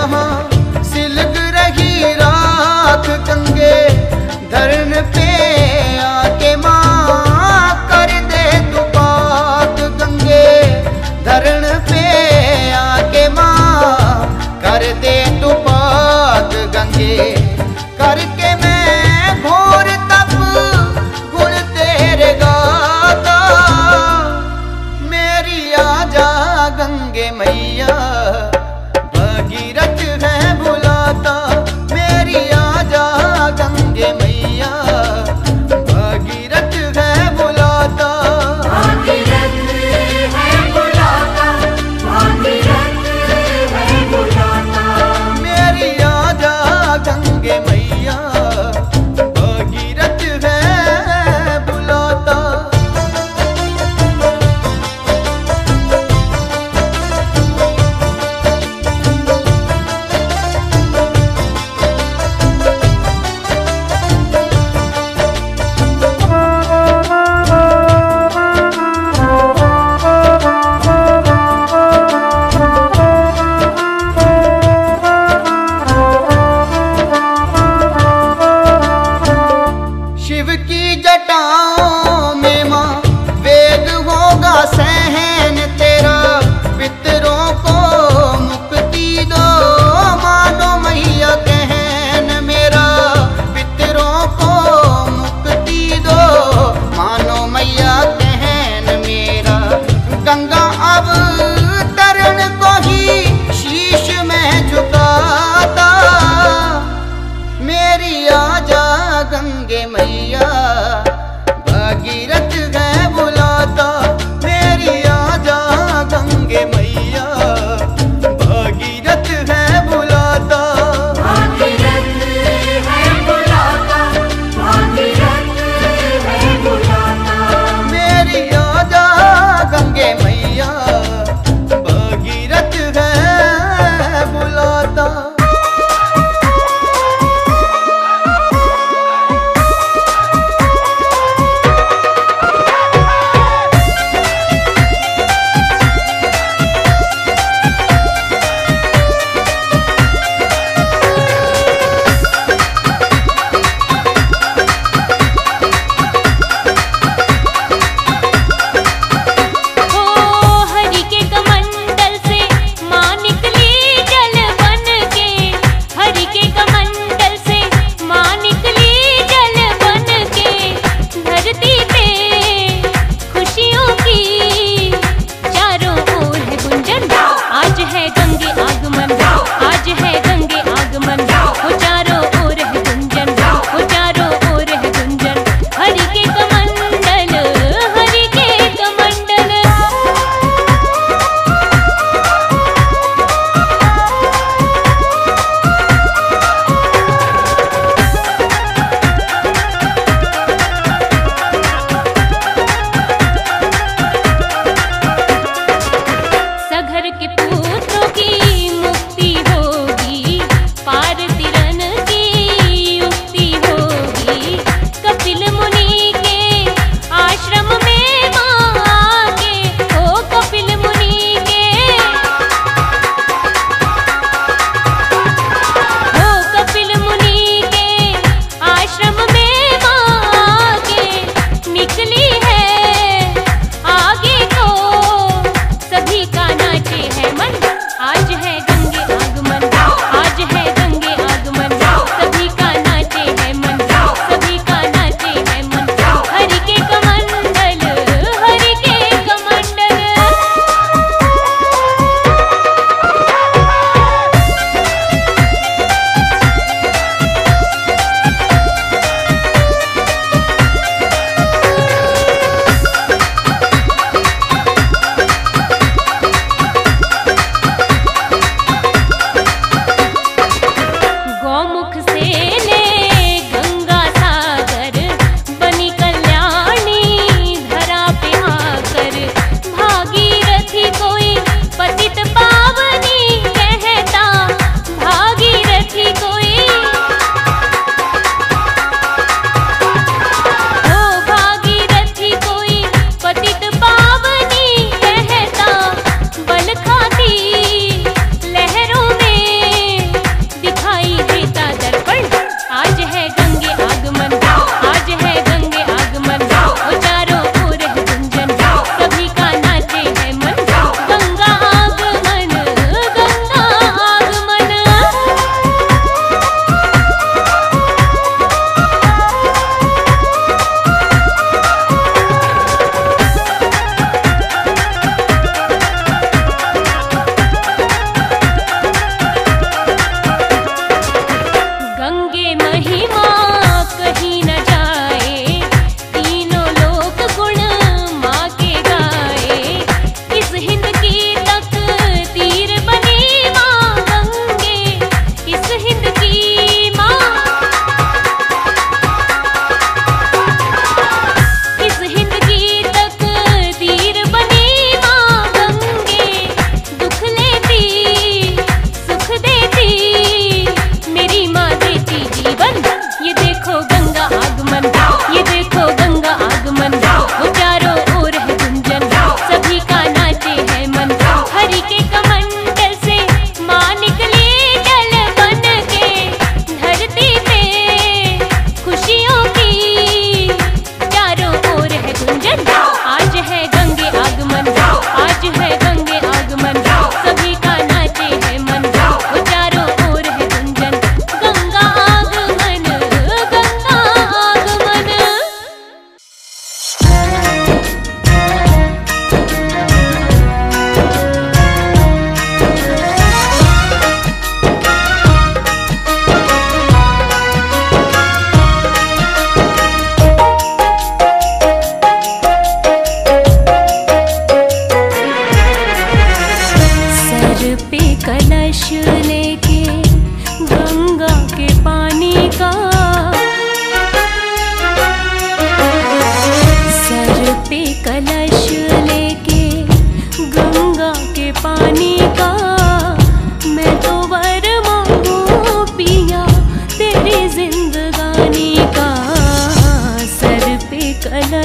यहाँ सिलग रही राख गंगे धरन पे आके माँ कर दे तू पाक गंगे धरन पे आके माँ कर दे तू पाक गंगे करके मैं घोर तप गुण तेरे गाता मेरी आजा गंगे मैया भगीरथ है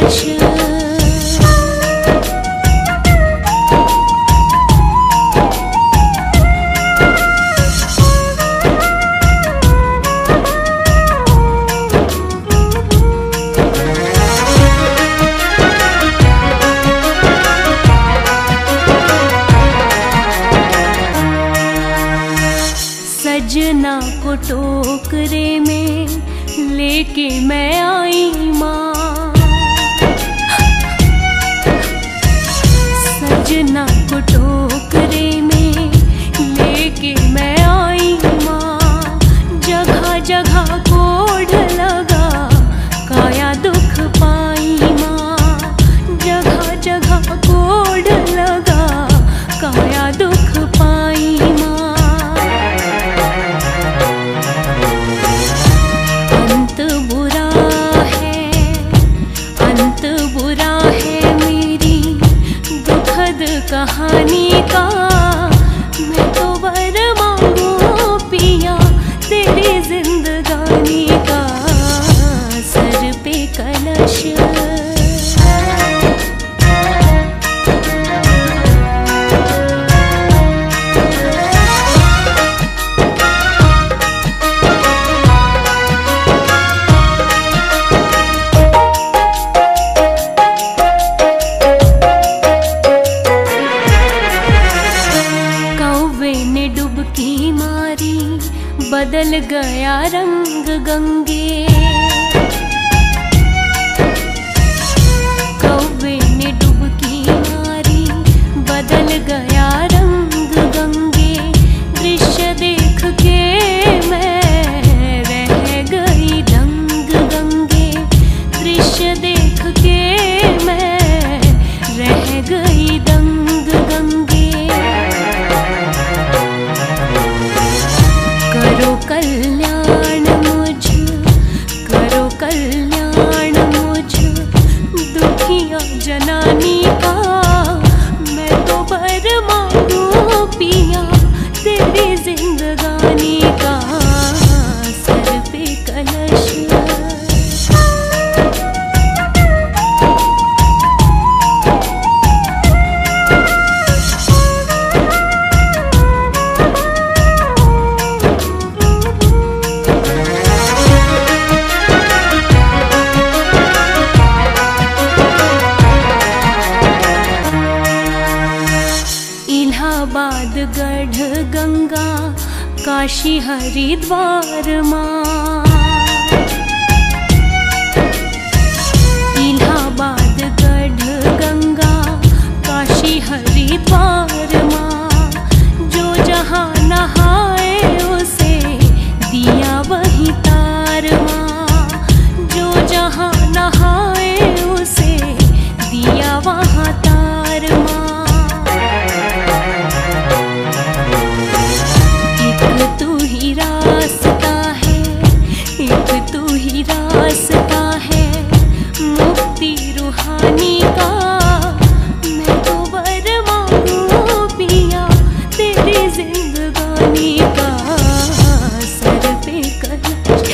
कलश। सजना को टोकरे में लेके मैं आई माँ, सजना को टोकरे में लेके मैं आई माँ। जगह जगह कोढ़ लगा काया दुख पाई माँ, जगह जगह कोढ़ लगा काया दुख पाई माँ। कहानी का मैं तो वर मांगू पिया तेरी जिंदगानी का, सर पे कलश। बदल गया रंग गंगे, कौवे ने डुबकी मारी बदल गया रंग गंगे। दृश्य देख के मैं रह गई दंग गंगे, दृश्य देख के मैं रह गई दंग गंगे। करो कल्याण मुझ, करो कल्याण मुझ दुखिया जनानी का, मैं तो बर मांगू पिया तेरी जिंदगानी का, सर पे कलश। इलाहाबाद गढ़ गंगा काशी हरिद्वार माँ, इलाहाबाद गढ़ गंगा काशी हरिद्वार माँ। जो जहाँ नहाए उसे दिया वही तार माँ, जो जहाँ नहाए उसे दिया वहाँ तार माँ। तू ही रास्ता है, एक तू ही रास्ता है मुक्ति रूहानी का, मैं तो वर मांगू पिया तेरी जिंदगानी का, सर पे कलश।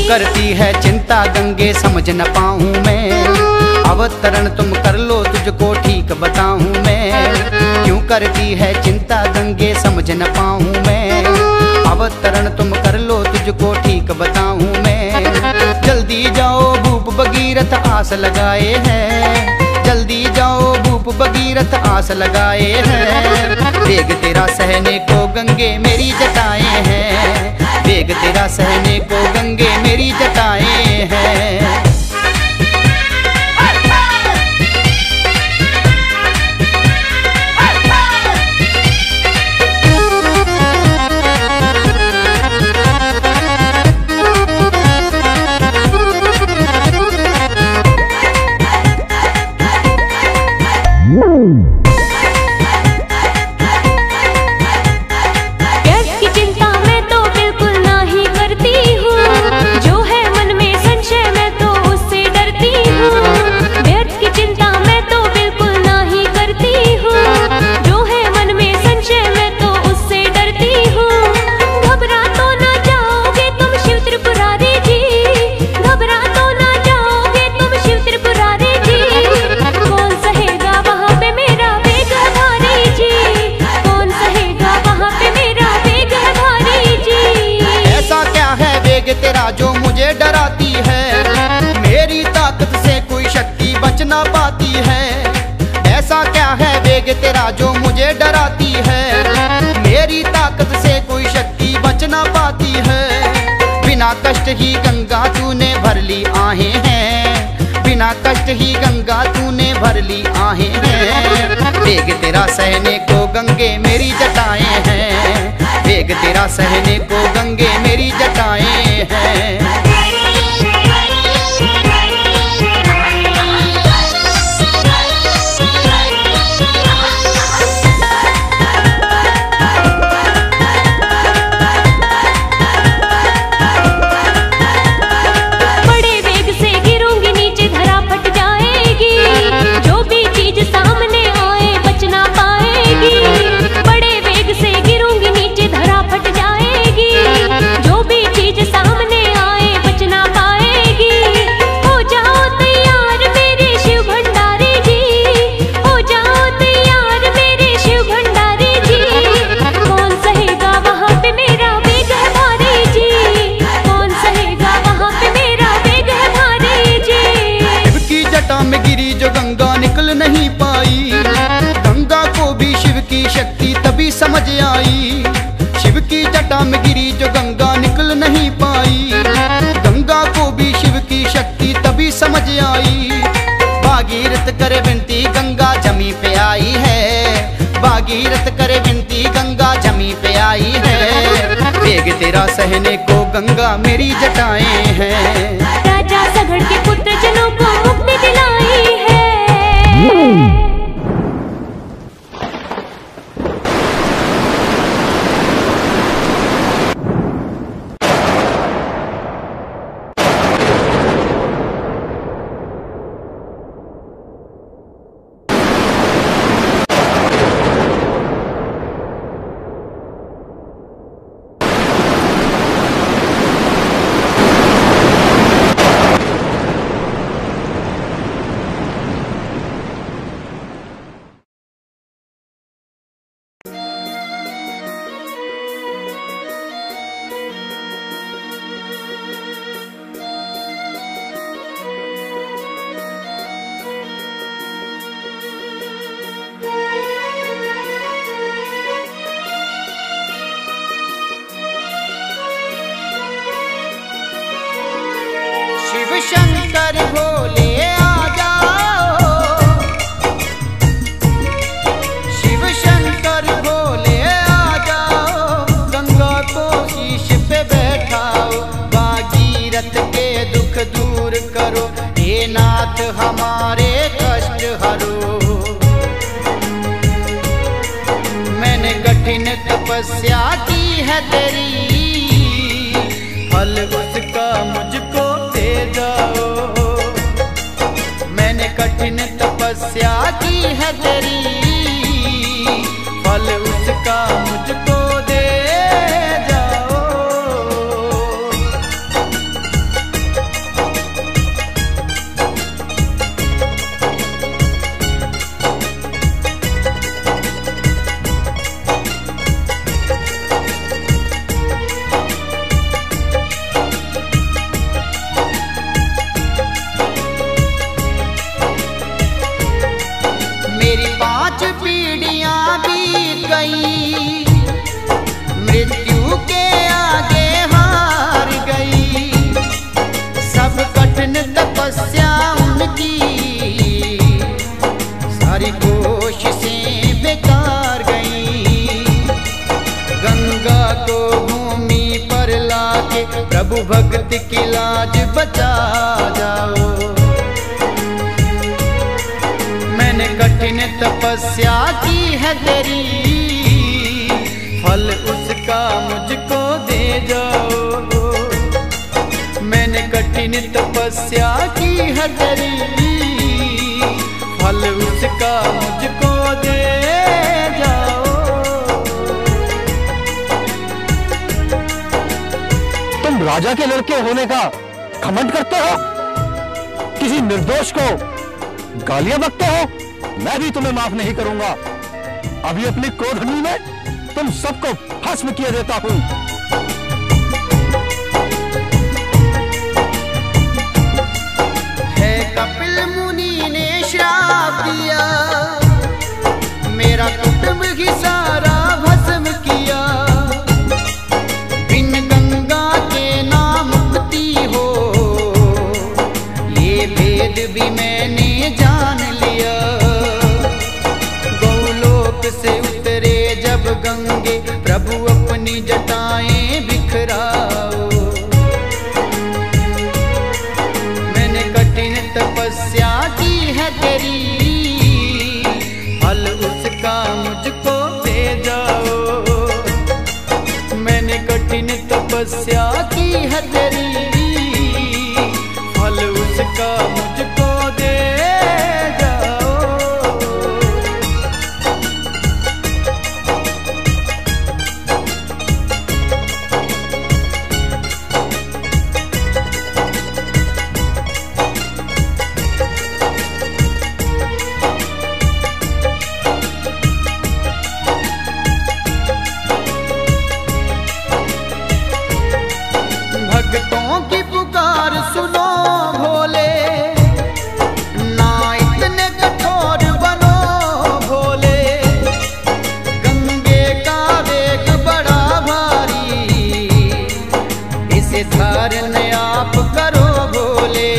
करती है चिंता गंगे समझ न पाऊं मैं, अवतरण तुम कर लो तुझको ठीक बताऊं मैं। क्यों करती है चिंता गंगे समझ न पाऊं मैं, अवतरण तुम कर लो तुझको ठीक बताऊं मैं। जल्दी जाओ भूप भगीरथ आस लगाए हैं, जल्दी जाओ भूप भगीरथ आस लगाए हैं। वेग तेरा सहने को गंगे मेरी जटाएं हैं, वेग तेरा सहने को गंगे मेरी जटाएं हैं। तेरा जो मुझे डराती है, मेरी ताकत से कोई शक्ति बच ना पाती है। ऐसा क्या है वेग तेरा जो मुझे डराती है, मेरी ताकत से कोई शक्ति बच ना पाती है। बिना कष्ट ही गंगा तूने भर ली आहें हैं, बिना कष्ट ही गंगा तूने भर ली आहें हैं। वेग तेरा सहने को गंगे मेरी जटाएं हैं, वेग तेरा सहने को गंगे मेरी जटाएं हैं। नहीं पाई गंगा को भी शिव की शक्ति तभी समझ आई। शिव की जटा में गिरी जो गंगा निकल नहीं पाई, गंगा को भी शिव की शक्ति तभी समझ आई। भागीरथ करे विनती गंगा जमी पे आई है, भागीरथ करे विनती गंगा जमी पे आई है। वेग तेरा सहने को गंगा मेरी जटाएं हैं, राजा सगड़ के पुत्र जनों को मुक्ति दिलाई है। शंकर भोले आ जाओ, शिव शंकर भोले आ जाओ, गंगा को शीश पे बैठाओ, भागीरथ के दुख दूर करो, हे नाथ हमारे कष्ट हरो। मैंने कठिन तपस्या की है तेरी, फल उसका मुझको दे जाओ। मैंने कठिन तपस्या की है तेरी, फल उसका मुझको दे जाओ। प्रभु भक्ति की लाज बचा जाओ। मैंने कठिन तपस्या की है तेरी, फल उसका मुझको दे जाओ। मैंने कठिन तपस्या की है तेरी, फल उसका मुझको दे जाओ। तुम राजा के लड़के होने का घमंड करते हो, किसी निर्दोष को गालियां बकते हो, मैं भी तुम्हें माफ नहीं करूंगा। अभी अपनी क्रोधनी में तुम सबको भस्म किए देता हूं। है कपिल मुनि ने श्राप दिया, मेरा कुटुंब ही सारा भस्म किया। बिन गंगा के ना मुक्ति हो, ये भेद भी मैंने जान लिया। गौलोक से उतरे जब गंगे, प्रभु अपनी जटाएं बिखराओ। मैंने कठिन तपस्या की है तेरी, फल उसका मुझको दे जाओ। मैंने कठिन तपस्या की है तेरी, फल उसका मुझको दे जाओ। भक्तों की पुकार सुनो भोले, ना इतने कठोर बनो भोले। गंगे का वेग बड़ा भारी, इसे धारण आप करो भोले।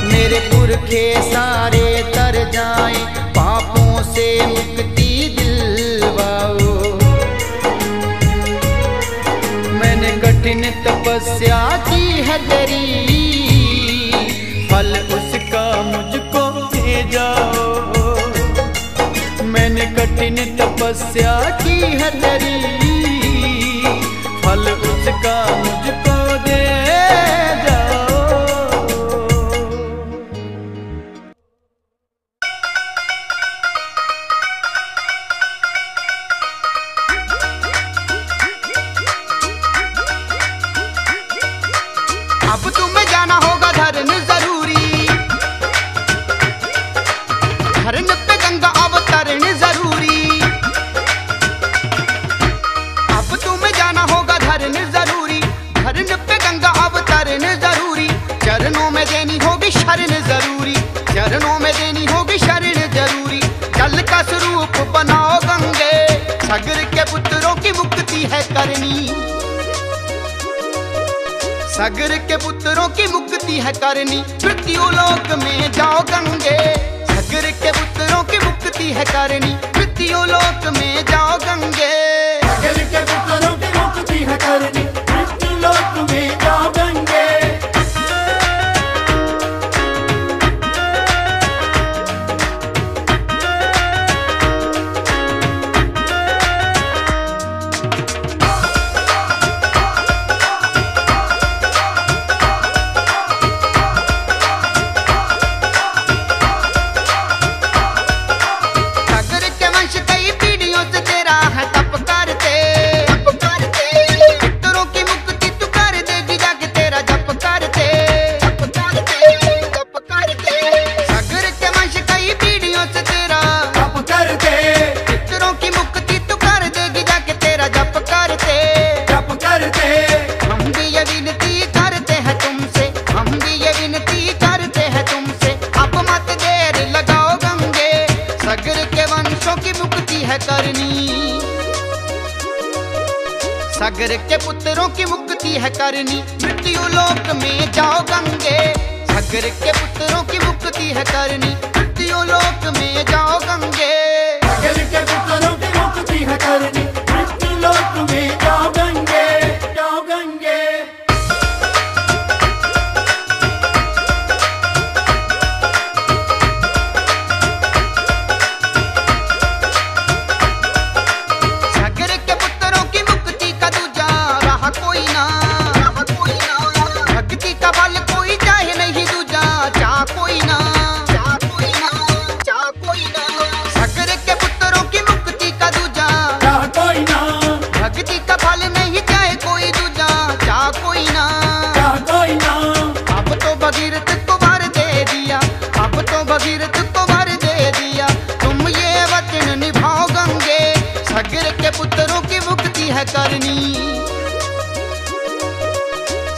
मेरे पुरखे सारे तर जाएं, पापों से मुक्ति दिलवाओ। मैंने कठिन तपस्या की है तेरी, फल उसका मुझको दे जाओ। मैंने कठिन तपस्या की है तेरी, फल उसका मुझको दे जाओ। अब तुम्हें जाना होगा धरन जरूरी, धरन पे गंगा अवतरण जरूरी। अब तुम्हें जाना होगा धरन जरूरी, धरन पे गंगा अवतरण जरूरी। चरणों में देनी होगी शरण जरूरी, चरणों में देनी होगी शरण जरूरी। जल का स्वरूप बनाओ गंगे, सागर के पुत्रों की मुक्ति है करनी। सागर के पुत्रों की मुक्ति है करनी, मृत्यु लोक में जाओ गंगे। सागर के पुत्रों की मुक्ति है करनी, मृत्यु लोक में जाओ गंगे। सागर के पुत्रों की मुक्ति है करनी, मृत्यु लोक में जाओ गंगे। सागर के पुत्रों की मुक्ति है करनी, मृत्यु लोक में जाओ गंगे। सागर के पुत्रों की मुक्ति है करनी, मृत्यु लोक में जाओ गंगे। सागर के पुत्रों की मुक्ति है करनी, मृत्यु लोक में जाओ गंगे, जाओ गंगे।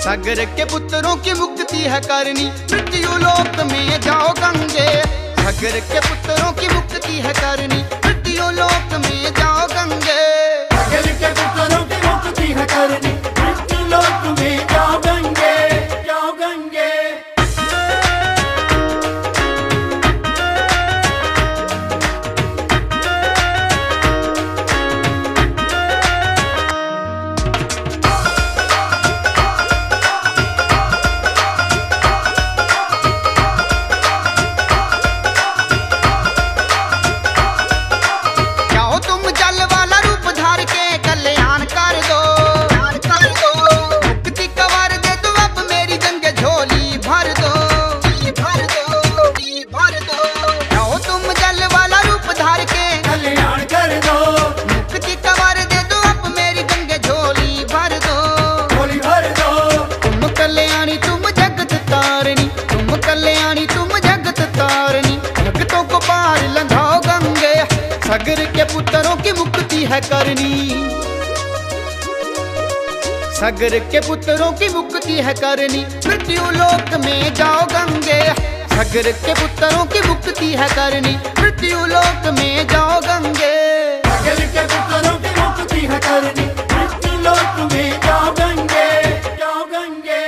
सागर के पुत्रों की मुक्ति है करनी, मृत्यु लोक में जाओ गंगे। सागर के पुत्रों की मुक्ति है करनी, मृत्यु लोक में जाओ गंगे। सागर के पुत्रों की मुक्ति है करनी, मृत्यु लोक में जाओ गंगे, जाओ गंगे। सागर के पुत्रों की मुक्ति है करनी, सागर के पुत्रों की मुक्ति है करनी, मृत्यु लोक में जाओ गंगे। सागर के पुत्रों की मुक्ति है करनी, मृत्यु लोक में जाओ गंगे। सागर के पुत्रों की मुक्ति है करनी, मृत्यु लोक में जाओ गंगे, जाओ गंगे।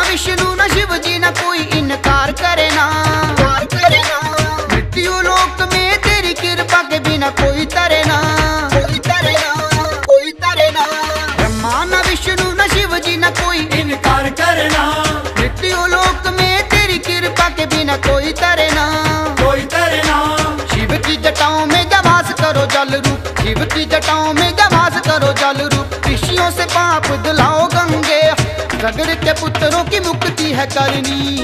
विष्णु न शिव जी न कोई इनकार करे ना, मृत्यु लोक में तेरी कृपा के बिना कोई तरे ना, कोई तरे ना, कोई तरे ना। ब्रह्मा न विष्णु न शिव जी न कोई इनकार करना, मृत्यु लोक में तेरी कृपा के बिना कोई तरे ना, कोई तरे ना। शिव की जटाओं में जब वास करो जल रूप, शिव की जटाओं में जब वास करो जल रूप, ऋषियों से पाप धुलाओ गंगे। सागर के पुत्रों की मुक्ति है करनी,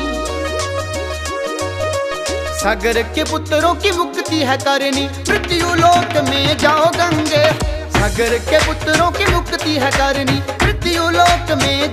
सागर के पुत्रों की मुक्ति है करनी, मृत्यु लोक में जाओ गंगे। सागर के पुत्रों की मुक्ति है करनी, मृत्यु लोक में